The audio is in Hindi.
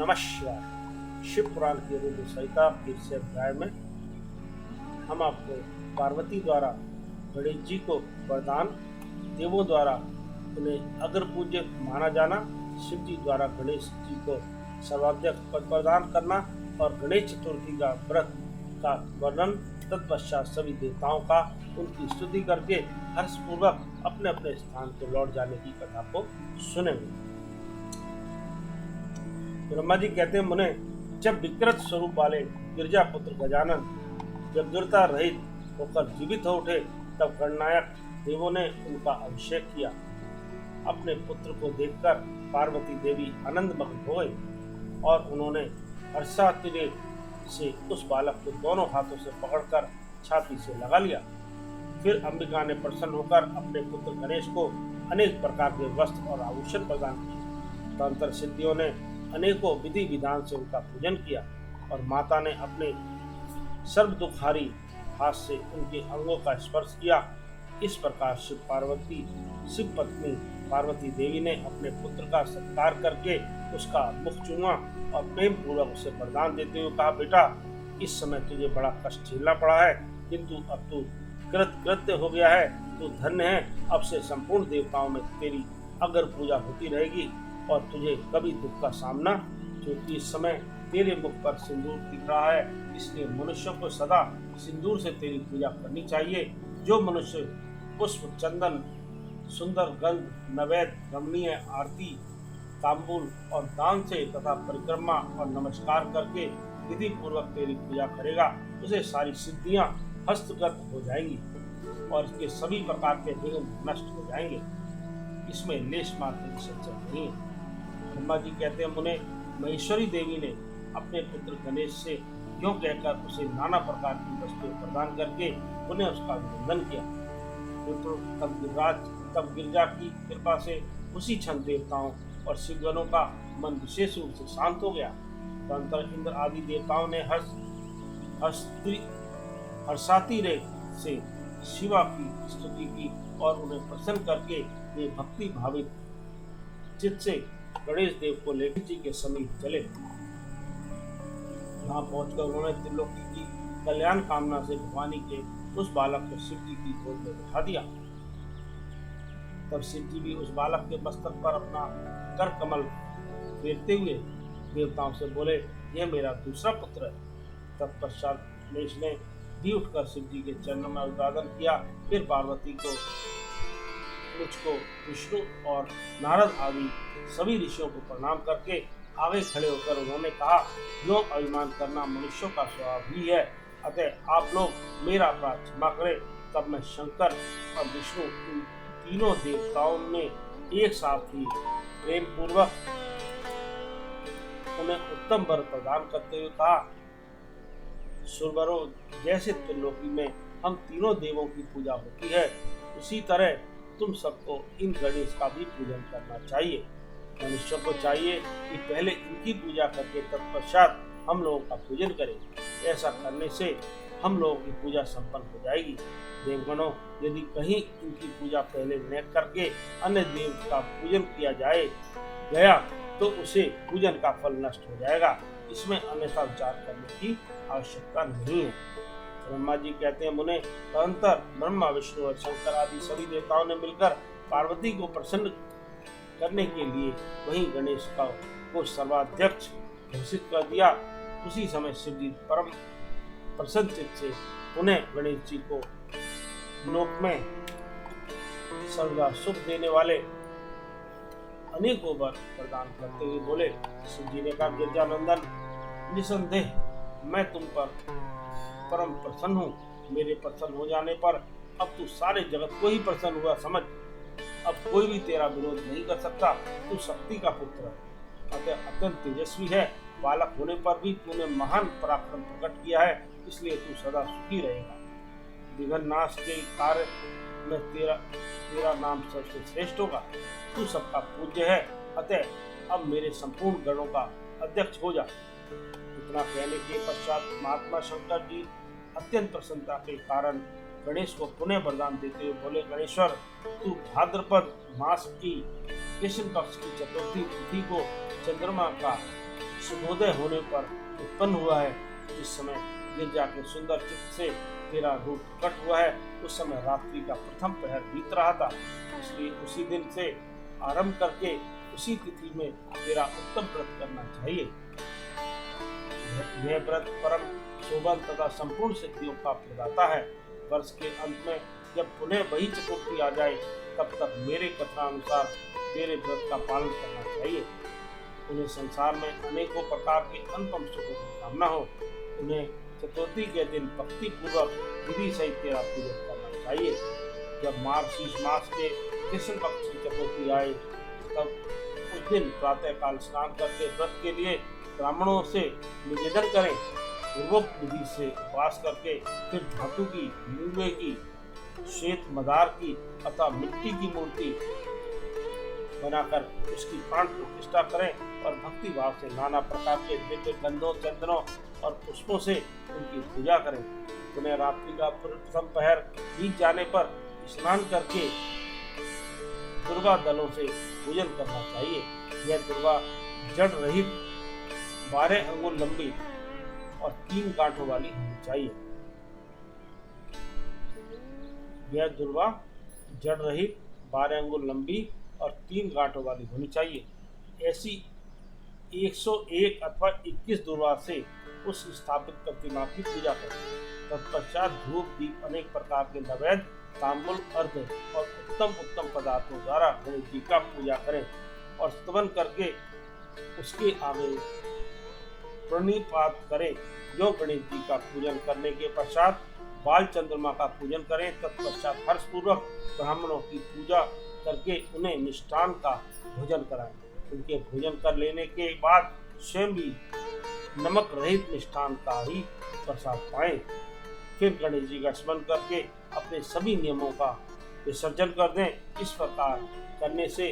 नमः शिवाय। शिव पुराण की रुद्र संहिता के इस अध्याय में हम आपको पार्वती द्वारा गणेश जी को वरदान, देवों द्वारा उन्हें अग्र पूज्य माना जाना, शिव जी द्वारा गणेश जी को सर्वाध्यक्ष पद प्रदान करना और गणेश चतुर्थी का व्रत का वर्णन, तत्पश्चात सभी देवताओं का उनकी स्तुति करके हर्षपूर्वक अपने अपने स्थान को लौट जाने की कथा को सुनेंगे। ब्रह्मा जी कहते हैं, मुने, जब विकृत स्वरूप वाले गिरजा पुत्र गजानन जब दुर्ता रहित होकर जीवित हो उठे, तब गणनायक देवों ने उनका अभिषेक किया। अपने पुत्र को देखकर पार्वती देवी आनंद मग्न हो गई और उन्होंने हर्षातिरेक से उस बालक को दोनों हाथों से पकड़कर छाती से लगा लिया। फिर अंबिका ने प्रसन्न होकर अपने पुत्र गणेश को अनेक प्रकार के वस्त्र और आभूषण प्रदान किए। तंत्र सिद्धियों ने अनेकों विधि विधान से उनका पूजन किया और माता ने अपने सर्व दुखारी हाथ से उनके अंगों का स्पर्श किया। इस प्रकार शिव पत्नी पार्वती देवी ने अपने पुत्र का सत्कार करके उसका मुख चूमा और प्रेम पूर्वक उसे वरदान देते हुए कहा, बेटा, इस समय तुझे बड़ा कष्ट झेलना पड़ा है, किंतु अब तू कृत्य हो गया है, तू धन्य है। अब से संपूर्ण देवताओं में तेरी अग्र पूजा होती रहेगी और तुझे कभी दुख का सामना, क्योंकि इस समय तेरे मुख पर सिंदूर दिख रहा है, इसलिए मनुष्यों को सदा सिंदूर से तेरी पूजा करनी चाहिए। जो मनुष्य पुष्प, चंदन, सुंदर गंध, नैवेद्य, रमणीय आरती, तांबूल और दान से तथा परिक्रमा और नमस्कार करके विधि पूर्वक तेरी पूजा करेगा, उसे सारी सिद्धियां हस्तगत हो जाएंगी और इसके सभी प्रकार के विघ्न नष्ट हो जाएंगे। इसमें लेश मात्र की संशय नहीं है। ब्रह्मा जी कहते हैं, मुने, महेश्वरी देवी ने अपने पुत्र गणेश से क्यों कहकर उसे नाना प्रकार की वस्तुएं प्रदान करके उन्हें उसका अभिनंदन किया। तब गिरजा की कृपा से उसी क्षण देवताओं और शिवगणों का मन विशेष रूप से शांत हो गया। तदनंतर इंद्र आदि देवताओं ने हर्षातिरेक से शिवा की स्तुति की और उन्हें प्रसन्न करके वे भक्ति भावित चित्त से गणेश देव को लेकर जी के समीप चले। यहाँ पहुंचकर उन्होंने त्रिलोकी की कल्याण कामना से भवानी के उस बालक को शिव जी की गोद में बिठा दिया। तब शिव जी भी उस बालक के मस्तक पर अपना कर कमल फेरते हुए देवताओं से बोले, यह मेरा दूसरा पुत्र है। तत्पश्चात गणेश ने भी उठकर शिव जी के चरणों में अभिवादन किया। फिर पार्वती को, मुझको, विष्णु और नारद आदि सभी ऋषियों को प्रणाम करके आगे खड़े होकर उन्होंने कहा, यो अभिमान करना मनुष्यों का स्वभाव ही है, अतः आप लोग मेरा अपराध क्षमा करें। तब मैं शंकर और विष्णु इन तीनों देवताओं ने एक साथ ही प्रेम पूर्वक उन्हें उत्तम वर प्रदान करते हुए कहा, सुरवरों, जैसे त्रिलोकी में हम तीनों देवों की पूजा होती है, उसी तरह तुम सबको इन गणेश का भी पूजन करना चाहिए। मनुष्यों को चाहिए कि पहले इनकी पूजा करके तत्पश्चात हम लोगों का पूजन करें। ऐसा करने से हम लोगों की पूजा संपन्न हो जाएगी। देवगणों, यदि कहीं इनकी पूजा पहले न करके अन्य देव का पूजन किया गया तो उसे पूजन का फल नष्ट हो जाएगा। इसमें अन्यथा विचार करने की आवश्यकता नहीं है। ब्रह्मा जी कहते हैं, मुने, तदनंतर ब्रह्मा, विष्णु और शंकर आदि सभी देवताओं ने मिलकर पार्वती को प्रसन्न करने के लिए वहीं गणेश को सर्वाध्यक्ष घोषित कर दिया। उसी समय शिव जी परम प्रसन्न चित्त से उन्हें गणेश जी को लोक में सर्वदा सुख देने वाले अनेकों वर प्रदान करते हुए बोले। शिव जी ने कहा, गिरजानंदन, निसंदेह मैं तुम पर परम प्रसन्न हूँ। मेरे प्रसन्न हो जाने पर अब तू सारे जगत को ही प्रसन्न हुआ समझ। अब कोई भी तेरा विरोध नहीं कर सकता। तू शक्ति का पुत्र है, अतः अत्यंत तेजस्वी है। बालक होने पर भी तूने महान पराक्रम प्रकट किया है, इसलिए तू सदा सुखी रहेगा। विघ्न नाश के कार्य में तेरा नाम सबसे श्रेष्ठ होगा। तू सबका पूज्य है, अतः अब मेरे संपूर्ण गणों का अध्यक्ष हो जा। इतना कहने के पश्चात महात्मा शंकर जी अत्यंत प्रसन्नता के कारण गणेश को पुनः वरदान देते हुए बोले, गणेश्वर, तू भाद्रपद मास की कृष्ण पक्ष की चतुर्थी तिथि को चंद्रमा का सूर्योदय होने पर उत्पन्न हुआ है। जिस समय गिरजा के सुंदर चित्त से तेरा रूप प्रकट हुआ है, उस समय रात्रि का प्रथम पहर बीत रहा था। इसलिए उसी दिन से आरंभ करके उसी तिथि में तेरा उत्तम व्रत करना चाहिए। यह व्रत परम शोभन तथा संपूर्ण सिद्धियों का प्रदाता है। वर्ष के अंत में जब पुनः वही चतुर्थी आ जाए, तब तक मेरे कथनानुसार तेरे व्रत का पालन करना चाहिए। उन्हें संसार में अनेकों प्रकार के अनुपम सुखों की कामना हो। उन्हें चतुर्थी के दिन भक्ति पूर्वक विधि सहित तेरा पूजन करना चाहिए। जब मार्गशीर्ष मास के कृष्ण पक्ष की चतुर्थी आए, तब उस दिन प्रातः काल स्नान करके व्रत के लिए ब्राह्मणों से निवेदन करें। पूर्वोक्त विधि से उपवास करके फिर धातु की, मूंगे की, श्वेत मदार की अथवा मिट्टी की मूर्ति बनाकर उसकी प्राण प्रतिष्ठा करें और भक्ति भाव से नाना प्रकार के दिव्य गंधों, चंदनों और पुष्पों से उनकी पूजा करें। पुनः रात्रि का प्रथम पहर बीत जाने पर स्नान करके दुर्वा दलों से पूजन करना चाहिए। यह दुर्वा जड़ रहित 12 अंगुल लंबी और 3 गांठों वाली होनी चाहिए। यह दुर्वा जड़ रहित 12 अंगुल लंबी और 3 गांठों वाली होनी चाहिए। ऐसी 101 अथवा 21 दुर्वा से उस स्थापित प्रतिमा की पूजा करें। तत्पश्चात धूप दीप अनेक प्रकार के नैवेद्य, तांबुल, अर्घ और उत्तम पदार्थों द्वारा गणेश जी का पूजा करें और स्तवन करके उसके आगे प्रणिपात करें। जो गणेश जी का पूजन करने के पश्चात बाल चंद्रमा का पूजन करें। तत्पश्चात हर्षपूर्वक ब्राह्मणों की पूजा करके उन्हें मिष्टान का भोजन कराएं। उनके भोजन कर लेने के बाद स्वयं भी नमक रहित मिष्टान का ही प्रसाद पाएं। फिर गणेश जी का स्मरण करके अपने सभी नियमों का विसर्जन कर दें। इस प्रकार करने से